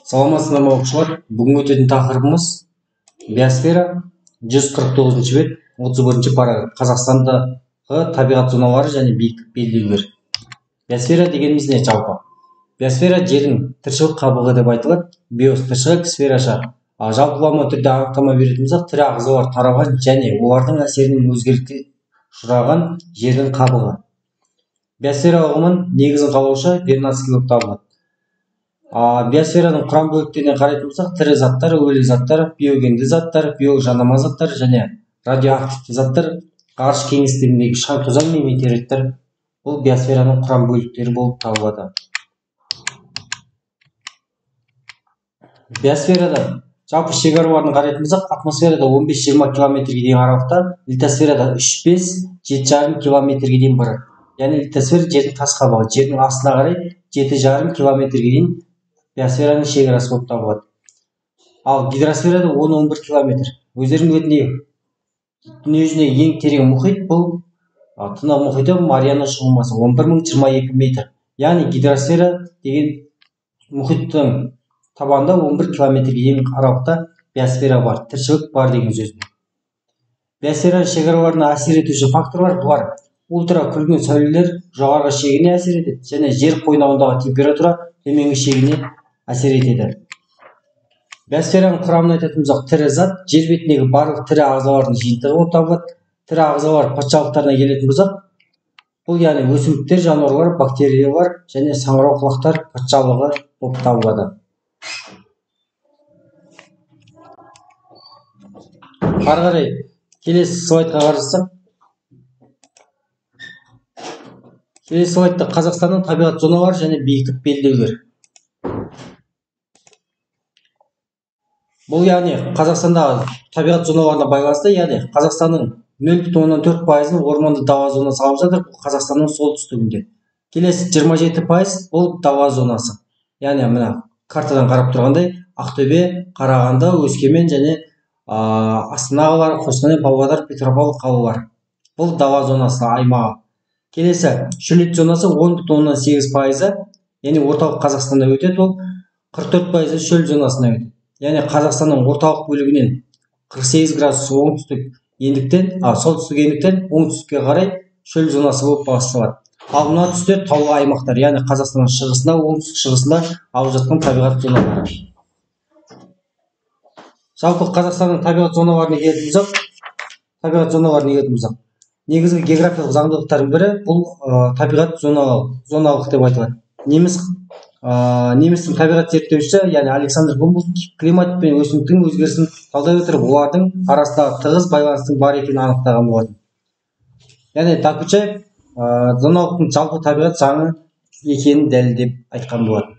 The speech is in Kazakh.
Саламатсыздар ма оқушылар? Бүгін өтетін тақырыбымыз биосфера, 149 бет, 31 параграф. Қазақстандағы табиғат зоналары және биіктік белдеулер. Биосфера дегеніміз не жалпы? Биосфера жердің тіршілік қабығы деп айтылады. Биос тіршілік, сфераша жалпылама түрде анықтама беретін болсақ, тірі ағзалар тараған және олардың әсерінен өзгеріске ұшыраған жердің қабығы. Биосфера ұғымын негізін қалаушы Вернадский болып табылады. Биосфераның құрам бөліктеріне қарайтын болсақ, тірі заттар, өлі заттар, биогенді заттар, биожанама заттар және радиоактивті заттар, ғарыш кеңістігіндегі шаң тозаң мен метеориттер бұл биосфераның құрам бөліктері болып табылады. Биосферада жалпы шекараларын қарайтын болсақ, атмосферада 15-20 километрге дейін аралықта, литосферада 3-5-7,5 километрге дейін барады. Яғни литосфера жердің тас қабығы, жердің астына қарай 7,5 километрге дейін биосфераның шекарасы болып табылады. Ал гидросферада 10-11 километр. Өздерің білетіндей, дүниежүзіндегі ең терең мұхит бұл Тынық мұхиты, Мариана шұғылмасы 11,022 метр. Яғни гидросфера деген мұхиттың табанында 11 километрге дейін аралықта биосфера бар, тіршілік бар деген сөз. Биосфера шекараларына әсер етуші факторлар бұлар: ультракүлгін сәулелер жоғарғы шегіне әсер етеді және жер қойнауындағы температура төменгі шегіне әсер етеді. Биосфераның құрамын айтатын болсақ, тірі зат жер бетіндегі барлық тірі ағзалардың жиынтығы болып табылады. Тірі ағзалар патшалықтарына келетін болсақ, бұл яғни өсімдіктер, жануарлар, бактериялар және саңырауқұлақтар патшалығы болып табылады. Ары қарай келесі слайдқа қарасақ, келесі слайдта Қазақстанның табиғат зоналары және биіктік белдеулер. Бұл яғни Қазақстандағы табиғат зоналарына байланысты, яғни Қазақстанның 0,4%-ын орманды дала зонасы алып жатыр, бұл Қазақстанның солтүстігінде. Келесі 27% бұл дала зонасы. Яғни мына картадан қарап тұрғандай, Ақтөбе, Қарағанды, Өскемен және Астана қалалары, Қостанай, Павлодар, Петропавл қалалары. Бұл дала зонасы аймағы. Келесі шөлейт зонасы 10,8%, яғни орталық Қазақстанда өтеді, ол 44% шөл зонасына өтеді. Яғни Қазақстанның орталық бөлігінен 48 градус солтүстік ендіктен оңтүстікке қарай шөл зонасы болып басталады. Ал мына түстер таулы аймақтар, яғни Қазақстанның шығысында, оңтүстік шығысында алып жатқан табиғат зоналары. Жалпы Қазақстанның табиғат зоналарына келетін болсақ, негізгі географиялық заңдылықтардың бірі бұл табиғат зоналық деп айтылады. Немістің табиғат зерттеушісі, яғни Александр Гумбольдт, климат пен өсімдіктің өзгерісін талдай отырып, олардың арасындағы тығыз байланыстың бар екенін анықтаған болатын. Яғни Докучаев зоналықтың жалпы табиғат заңы екенін дәлелдеп айтқан болатын.